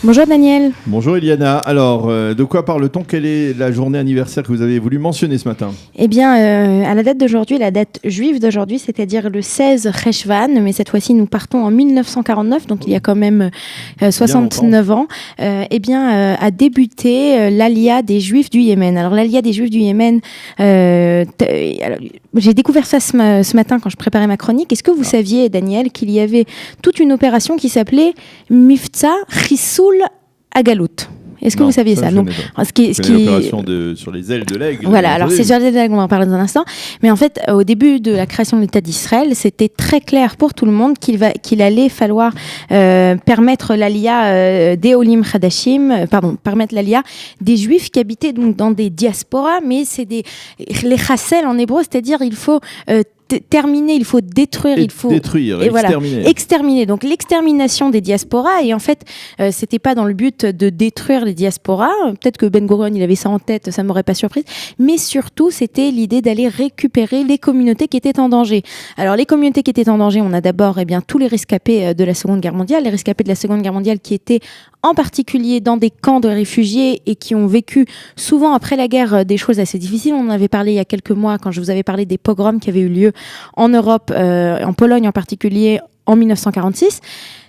Bonjour Daniel. Bonjour Eliana. Alors, de quoi parle-t-on? Quelle est la journée anniversaire que vous avez voulu mentionner ce matin? Eh bien, à la date d'aujourd'hui, la date juive d'aujourd'hui, c'est-à-dire le 16 Cheshvan, mais cette fois-ci nous partons en 1949, donc il y a quand même 69 ans, a débuté l'Aliyah des Juifs du Yémen. Alors l'Aliyah des Juifs du Yémen, j'ai découvert ça ce matin quand je préparais ma chronique. Est-ce que vous saviez, Daniel, qu'il y avait toute une opération qui s'appelait Mifta Chisoul Agalout? Est-ce que vous saviez ça? Donc, l'opération sur les ailes de l'aigle. Voilà, alors c'est sur les ailes de l'aigle, on va en parler dans un instant. Mais en fait, au début de la création de l'État d'Israël, c'était très clair pour tout le monde qu'il allait falloir permettre l'Aliyah des Olim Chadashim, permettre l'Aliyah des Juifs qui habitaient donc dans des diasporas, mais c'est les chassel en hébreu, c'est-à-dire il faut terminer, il faut détruire, exterminer. Donc l'extermination des diasporas, et en fait, c'était pas dans le but de détruire les diasporas. Peut-être que Ben Gurion, il avait ça en tête, ça m'aurait pas surprise. Mais surtout, c'était l'idée d'aller récupérer les communautés qui étaient en danger. Alors les communautés qui étaient en danger, on a d'abord tous les rescapés de la Seconde Guerre mondiale, les rescapés de la Seconde Guerre mondiale qui étaient en particulier dans des camps de réfugiés et qui ont vécu souvent après la guerre des choses assez difficiles. On en avait parlé il y a quelques mois quand je vous avais parlé des pogroms qui avaient eu lieu en Europe, en Pologne en particulier, en 1946.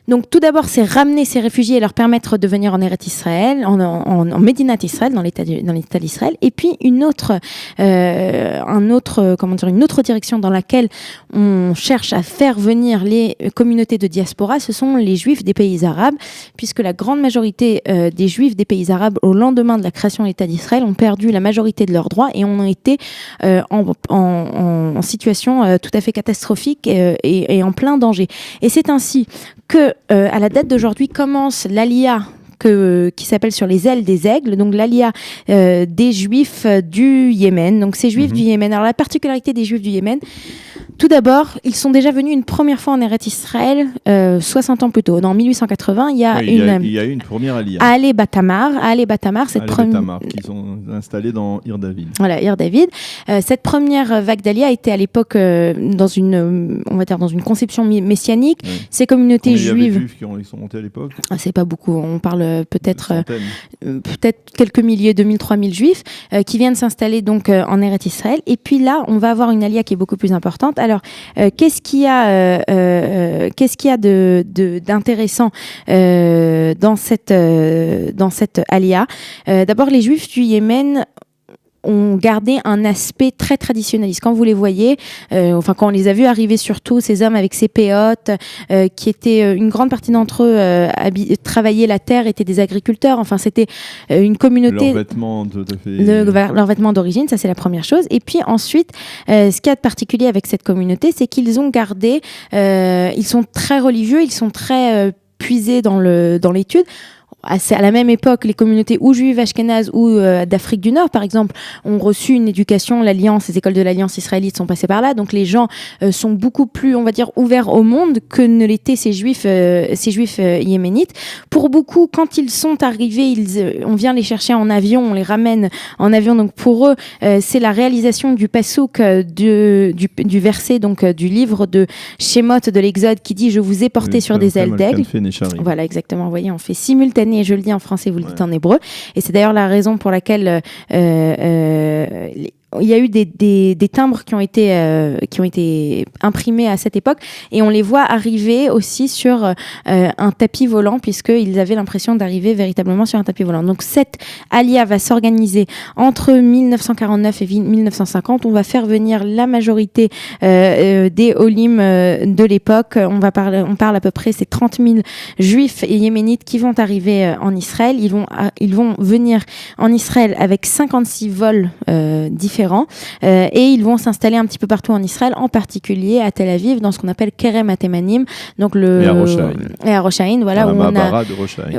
Donc tout d'abord, c'est ramener ces réfugiés et leur permettre de venir en Eretz Israël, en Médinat Israël, dans l'État d'Israël. Et puis une autre direction dans laquelle on cherche à faire venir les communautés de diaspora, ce sont les Juifs des pays arabes, puisque la grande majorité des Juifs des pays arabes, au lendemain de la création de l'État d'Israël, ont perdu la majorité de leurs droits et ont été en situation tout à fait catastrophique et en plein danger. Et c'est ainsi que à la date d'aujourd'hui commence l'Aliyah qui s'appelle sur les ailes des aigles, donc l'Aliyah des Juifs du Yémen. Donc ces Juifs du Yémen. Alors la particularité des Juifs du Yémen, tout d'abord, ils sont déjà venus une première fois en Eretz Israël 60 ans plus tôt. En 1880, il y a une première Aliyah. À Ale Batamar, qui sont installés dans Ir David. Voilà, Ir David. Cette première vague d'Aliyah était à l'époque dans une conception messianique. Oui. Ces communautés juives. Il y avait des Juifs qui sont montés à l'époque. C'est pas beaucoup. On parle peut-être quelques milliers, 2000, 3000 Juifs qui viennent s'installer donc en Eretz Israël. Et puis là, on va avoir une Aliyah qui est beaucoup plus importante. Alors, qu'est-ce qu'il y a d'intéressant dans cette Aliyah? D'abord, les Juifs du Yémen ont gardé un aspect très traditionnaliste. Quand vous les voyez, quand on les a vus arriver, surtout ces hommes avec ces péotes, qui étaient une grande partie d'entre eux travaillaient la terre, étaient des agriculteurs. Enfin, c'était une communauté. Leurs vêtements, tout à fait. Leurs vêtements d'origine, ça c'est la première chose. Et puis ensuite, ce qu'il y a de particulier avec cette communauté, c'est qu'ils ont gardé. Ils sont très religieux, ils sont très puisés dans l'étude. À la même époque, les communautés ou juives ashkénazes ou d'Afrique du Nord, par exemple, ont reçu une éducation. L'Alliance, les écoles de l'Alliance israélite sont passées par là. Donc les gens sont beaucoup plus, on va dire, ouverts au monde que ne l'étaient ces juifs yéménites. Pour beaucoup, quand ils sont arrivés, on vient les chercher en avion, on les ramène en avion. Donc pour eux, c'est la réalisation du pasouk du verset donc du livre de Shemot de l'Exode qui dit « Je vous ai porté sur des ailes d'aigle ». Voilà, exactement. Vous voyez, on fait simultané. Et je le dis en français, vous le dites en hébreu. Et c'est d'ailleurs la raison pour laquelle il y a eu des timbres qui ont été imprimés à cette époque et on les voit arriver aussi sur un tapis volant puisqu'ils avaient l'impression d'arriver véritablement sur un tapis volant. Donc cette Aliyah va s'organiser entre 1949 et 1950. On va faire venir la majorité des Olim de l'époque. On parle à peu près, c'est 30 000 Juifs et Yéménites qui vont arriver en Israël. Ils vont venir en Israël avec 56 vols différents. Et ils vont s'installer un petit peu partout en Israël, en particulier à Tel Aviv, dans ce qu'on appelle Kerem Atemanim, donc et à Rosh Haïn, voilà, où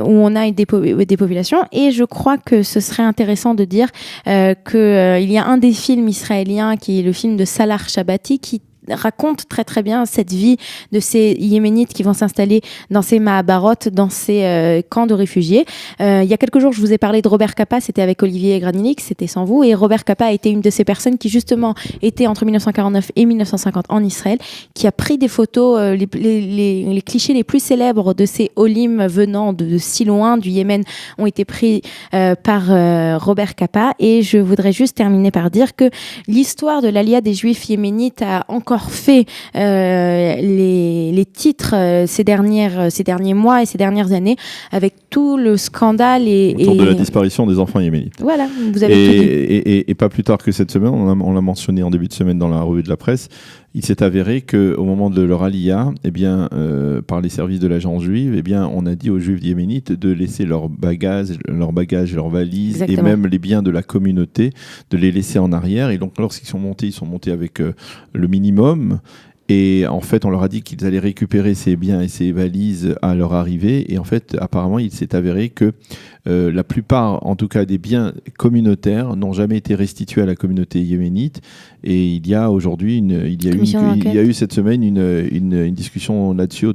on a des populations. Et je crois que ce serait intéressant de dire qu'il y a un des films israéliens qui est le film de Salah Shabati qui raconte très très bien cette vie de ces Yéménites qui vont s'installer dans ces Mahabarot, dans ces camps de réfugiés. Il y a quelques jours, je vous ai parlé de Robert Capa, c'était avec Olivier Granilix, c'était sans vous, et Robert Capa a été une de ces personnes qui justement était entre 1949 et 1950 en Israël, qui a pris des photos, les clichés les plus célèbres de ces Olim venant de si loin du Yémen ont été pris par Robert Capa. Et je voudrais juste terminer par dire que l'histoire de l'Aliyah des Juifs yéménites a encore fait les titres ces derniers mois et ces dernières années, avec tout le scandale autour de la disparition des enfants yéménites. Voilà, vous avez tout dit. Et pas plus tard que cette semaine, on l'a mentionné en début de semaine dans la revue de la presse, il s'est avéré qu'au moment de leur aliyah, par les services de l'agence juive, on a dit aux Juifs yéménites de laisser leurs bagages, leurs valises, exactement, et même les biens de la communauté, de les laisser en arrière. Et donc, lorsqu'ils sont montés avec le minimum. Et en fait, on leur a dit qu'ils allaient récupérer ces biens et ces valises à leur arrivée. Et en fait, apparemment, il s'est avéré que la plupart, en tout cas des biens communautaires, n'ont jamais été restitués à la communauté yéménite. Et il y a aujourd'hui, il y a eu cette semaine une discussion là-dessus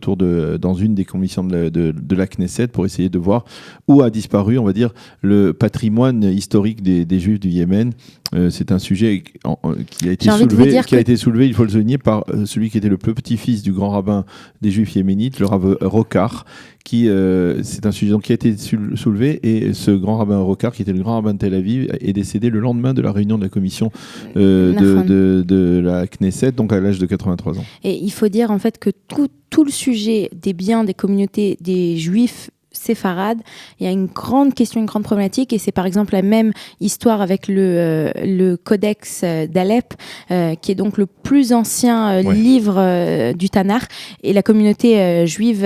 dans une des commissions de la Knesset pour essayer de voir où a disparu, on va dire, le patrimoine historique des Juifs du Yémen. C'est un sujet qui a été soulevé, il faut le souligner, par celui qui était le petit-fils du grand rabbin des Juifs yéménites, le Rav Rokar, c'est un sujet qui a été soulevé, et ce grand rabbin Rokar, qui était le grand rabbin de Tel Aviv, est décédé le lendemain de la réunion de la commission de la Knesset, donc à l'âge de 83 ans. Et il faut dire en fait que tout le sujet des biens des communautés des Juifs séfarades, il y a une grande question, une grande problématique, et c'est par exemple la même histoire avec le codex d'Alep, qui est donc le plus ancien livre du Tanakh, et la communauté juive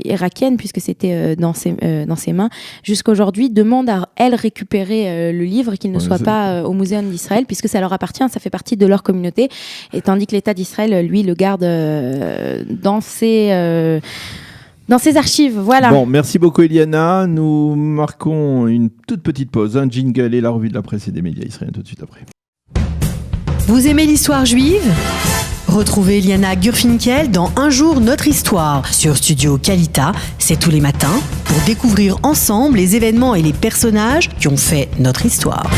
irakienne, puisque c'était dans ses mains, jusqu'à aujourd'hui, demande à elle récupérer le livre, qu'il ne soit pas au Muséum d'Israël, puisque ça leur appartient, ça fait partie de leur communauté, et tandis que l'État d'Israël, lui, le garde dans ses archives, voilà. Bon, merci beaucoup Eliana. Nous marquons une toute petite pause, un jingle et la revue de la presse et des médias israéliens tout de suite après. Vous aimez l'histoire juive ? Retrouvez Eliana Gurfinkel dans Un jour notre histoire sur Studio Kalita, c'est tous les matins, pour découvrir ensemble les événements et les personnages qui ont fait notre histoire.